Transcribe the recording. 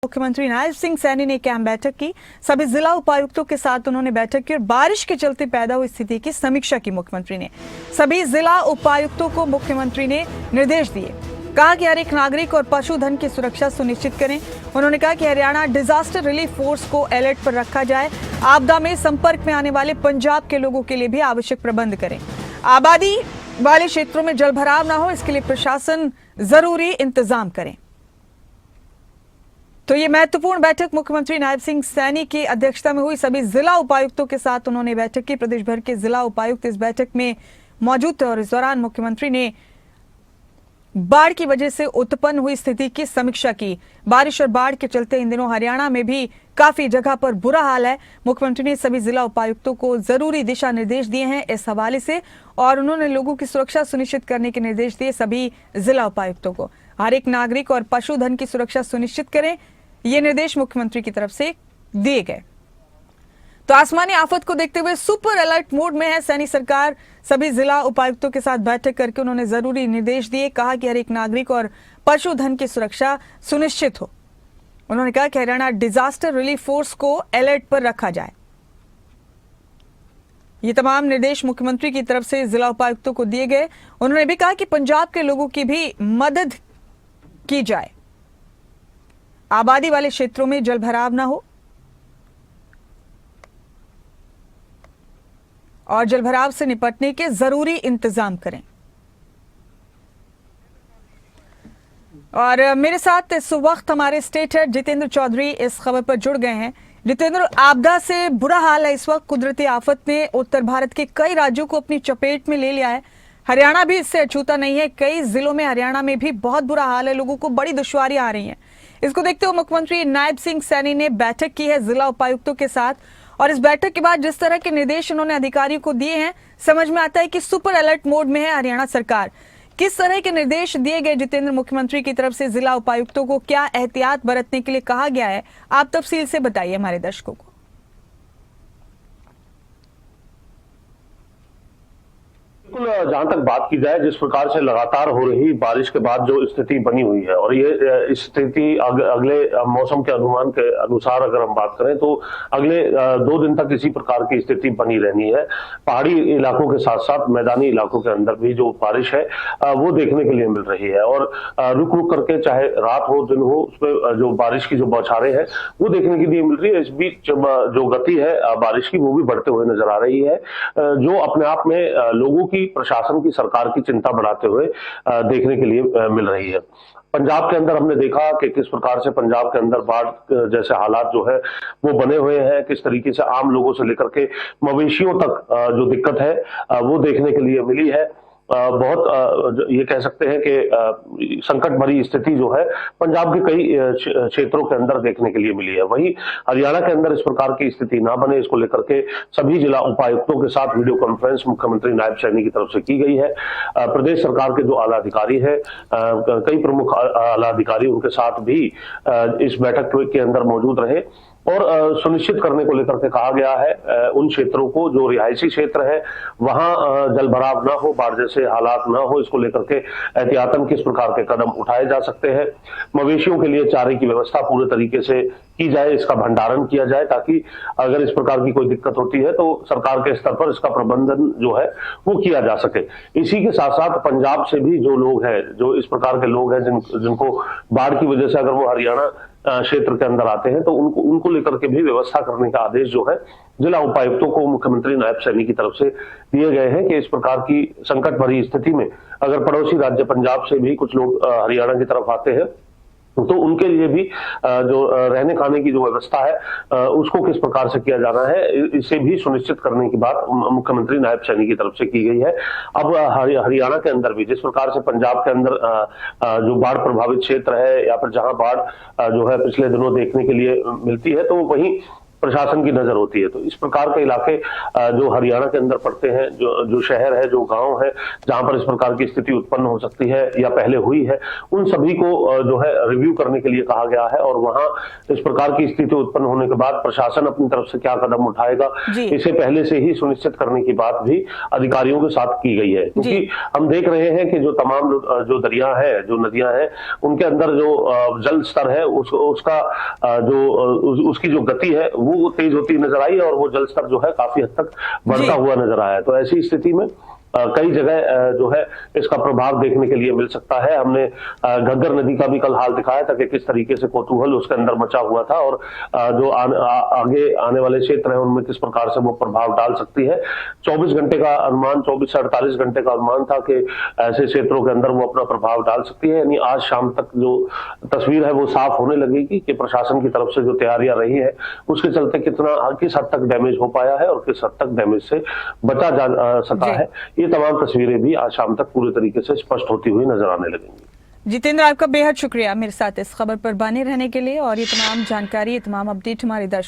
मुख्यमंत्री नायब सिंह सैनी ने कैंप बैठक की। सभी जिला उपायुक्तों के साथ उन्होंने बैठक की और बारिश के चलते पैदा हुई स्थिति की समीक्षा की। मुख्यमंत्री ने सभी जिला उपायुक्तों को मुख्यमंत्री ने निर्देश दिए। कहा कि हर एक नागरिक और पशुधन की सुरक्षा सुनिश्चित करें। उन्होंने कहा कि हरियाणा डिजास्टर रिलीफ फोर्स को अलर्ट पर रखा जाए। आपदा में संपर्क में आने वाले पंजाब के लोगों के लिए भी आवश्यक प्रबंध करें। आबादी वाले क्षेत्रों में जलभराव न हो, इसके लिए प्रशासन जरूरी इंतजाम करें। तो ये महत्वपूर्ण बैठक मुख्यमंत्री नायब सिंह सैनी की अध्यक्षता में हुई। सभी जिला उपायुक्तों के साथ उन्होंने बैठक की। प्रदेश भर के जिला उपायुक्त इस बैठक में मौजूद थे और इस दौरान मुख्यमंत्री ने बाढ़ की वजह से उत्पन्न हुई स्थिति की समीक्षा की। बारिश और बाढ़ के चलते इन दिनों हरियाणा में भी काफी जगह पर बुरा हाल है। मुख्यमंत्री ने सभी जिला उपायुक्तों को जरूरी दिशा निर्देश दिए हैं इस हवाले से, और उन्होंने लोगों की सुरक्षा सुनिश्चित करने के निर्देश दिए सभी जिला उपायुक्तों को। हर एक नागरिक और पशुधन की सुरक्षा सुनिश्चित करें, ये निर्देश मुख्यमंत्री की तरफ से दिए गए। तो आसमानी आफत को देखते हुए सुपर अलर्ट मोड में है सैनी सरकार। सभी जिला उपायुक्तों के साथ बैठक करके उन्होंने जरूरी निर्देश दिए। कहा कि हर एक नागरिक और पशुधन की सुरक्षा सुनिश्चित हो। उन्होंने कहा कि हरियाणा डिजास्टर रिलीफ फोर्स को अलर्ट पर रखा जाए। ये तमाम निर्देश मुख्यमंत्री की तरफ से जिला उपायुक्तों को दिए गए। उन्होंने भी कहा कि पंजाब के लोगों की भी मदद की जाए। आबादी वाले क्षेत्रों में जलभराव न हो और जलभराव से निपटने के जरूरी इंतजाम करें। और मेरे साथ इस वक्त हमारे स्टेट हेड जितेंद्र चौधरी इस खबर पर जुड़ गए हैं। जितेंद्र, आपदा से बुरा हाल है इस वक्त। कुदरती आफत ने उत्तर भारत के कई राज्यों को अपनी चपेट में ले लिया है। हरियाणा भी इससे अछूता नहीं है। कई जिलों में हरियाणा में भी बहुत बुरा हाल है, लोगों को बड़ी दुश्वारियां आ रही हैं। इसको देखते हुए मुख्यमंत्री नायब सिंह सैनी ने बैठक की है जिला उपायुक्तों के साथ, और इस बैठक के बाद जिस तरह के निर्देश उन्होंने अधिकारियों को दिए हैं, समझ में आता है कि सुपर अलर्ट मोड में है हरियाणा सरकार। किस तरह के निर्देश दिए गए जितेंद्र मुख्यमंत्री की तरफ से जिला उपायुक्तों को? क्या एहतियात बरतने के लिए कहा गया है? आप तफसील से बताइए हमारे दर्शकों को। बिल्कुल, जहां तक बात की जाए, जिस प्रकार से लगातार हो रही बारिश के बाद जो स्थिति बनी हुई है, और ये स्थिति अगले मौसम के अनुमान के अनुसार अगर हम बात करें तो अगले 2 दिन तक इसी प्रकार की स्थिति बनी रहनी है। पहाड़ी इलाकों के साथ साथ मैदानी इलाकों के अंदर भी जो बारिश है वो देखने के लिए मिल रही है, और रुक रुक करके चाहे रात हो दिन हो, उसमें जो बारिश की जो बौछारें हैं वो देखने के लिए मिल रही है। इस बीच जो गति है बारिश की वो भी बढ़ते हुए नजर आ रही है, जो अपने आप में लोगों की, प्रशासन की, सरकार की चिंता बढ़ाते हुए देखने के लिए मिल रही है। पंजाब के अंदर हमने देखा कि किस प्रकार से पंजाब के अंदर बाढ़ जैसे हालात जो है वो बने हुए हैं, किस तरीके से आम लोगों से लेकर के मवेशियों तक जो दिक्कत है वो देखने के लिए मिली है। बहुत ये कह सकते हैं कि संकट भरी स्थिति जो है पंजाब के कई क्षेत्रों के अंदर देखने के लिए मिली है। वहीं हरियाणा के अंदर इस प्रकार की स्थिति ना बने, इसको लेकर के सभी जिला उपायुक्तों के साथ वीडियो कॉन्फ्रेंस मुख्यमंत्री नायब सैनी की तरफ से की गई है। प्रदेश सरकार के जो आला अधिकारी है, कई प्रमुख आला अधिकारी उनके साथ भी इस बैठक के अंदर मौजूद रहे, और सुनिश्चित करने को लेकर के कहा गया है उन क्षेत्रों को जो रिहायशी क्षेत्र है वहां जलभराव न हो, बाढ़ जैसे हालात न हो, इसको लेकर के एहतियातन किस प्रकार के कदम उठाए जा सकते हैं। मवेशियों के लिए चारे की व्यवस्था पूरे तरीके से की जाए, इसका भंडारण किया जाए, ताकि अगर इस प्रकार की कोई दिक्कत होती है तो सरकार के स्तर पर इसका प्रबंधन जो है वो किया जा सके। इसी के साथ साथ पंजाब से भी जो लोग हैं, जो इस प्रकार के लोग हैं जिनको बाढ़ की वजह से अगर वो हरियाणा क्षेत्र के अंदर आते हैं तो उनको लेकर के भी व्यवस्था करने का आदेश जो है जिला उपायुक्तों को मुख्यमंत्री नायब सैनी की तरफ से दिए गए हैं, कि इस प्रकार की संकट भरी स्थिति में अगर पड़ोसी राज्य पंजाब से भी कुछ लोग हरियाणा की तरफ आते हैं तो उनके लिए भी जो रहने खाने की जो व्यवस्था है उसको किस प्रकार से किया जाना है, इसे भी सुनिश्चित करने की बात मुख्यमंत्री नायब सैनी की तरफ से की गई है। अब हरियाणा के अंदर भी जिस प्रकार से पंजाब के अंदर जो बाढ़ प्रभावित क्षेत्र है, या फिर जहां बाढ़ जो है पिछले दिनों देखने के लिए मिलती है, तो वहीं प्रशासन की नजर होती है। तो इस प्रकार के इलाके जो हरियाणा के अंदर पड़ते हैं, जो शहर है, जो गांव है, जहां पर इस प्रकार की स्थिति उत्पन्न हो सकती है या पहले हुई है, उन सभी को जो है रिव्यू करने के लिए कहा गया है। और वहां इस प्रकार की स्थिति उत्पन्न होने के बाद प्रशासन अपनी तरफ से क्या कदम उठाएगा, इसे पहले से ही सुनिश्चित करने की बात भी अधिकारियों के साथ की गई है। क्योंकि हम देख रहे हैं कि जो तमाम जो दरिया है, जो नदियां हैं, उनके अंदर जो जल स्तर है, उसकी जो गति है वो तेज होती नजर आई और वो जल स्तर जो है काफी हद तक बढ़ता हुआ नजर आया। तो ऐसी स्थिति में कई जगह जो है इसका प्रभाव देखने के लिए मिल सकता है। हमने घग्गर नदी का भी कल हाल दिखाया था कि किस तरीके से कौतूहल उसके अंदर मचा हुआ था और जो आगे आने वाले क्षेत्र हैं उनमें किस प्रकार से वो प्रभाव डाल सकती है। 24 घंटे का अनुमान, 24 से 48 घंटे का अनुमान था कि ऐसे क्षेत्रों के अंदर वो अपना प्रभाव डाल सकती है। यानी आज शाम तक जो तस्वीर है वो साफ होने लगेगी कि प्रशासन की तरफ से जो तैयारियां रही है उसके चलते किस हद तक डैमेज हो पाया है और किस हद तक डैमेज से बचा जा सका है। ये तमाम तस्वीरें भी आज शाम तक पूरे तरीके से स्पष्ट होती हुई नजर आने लगेंगी। जितेंद्र, आपका बेहद शुक्रिया मेरे साथ इस खबर पर बने रहने के लिए और ये तमाम जानकारी, ये तमाम अपडेट हमारे दर्शकों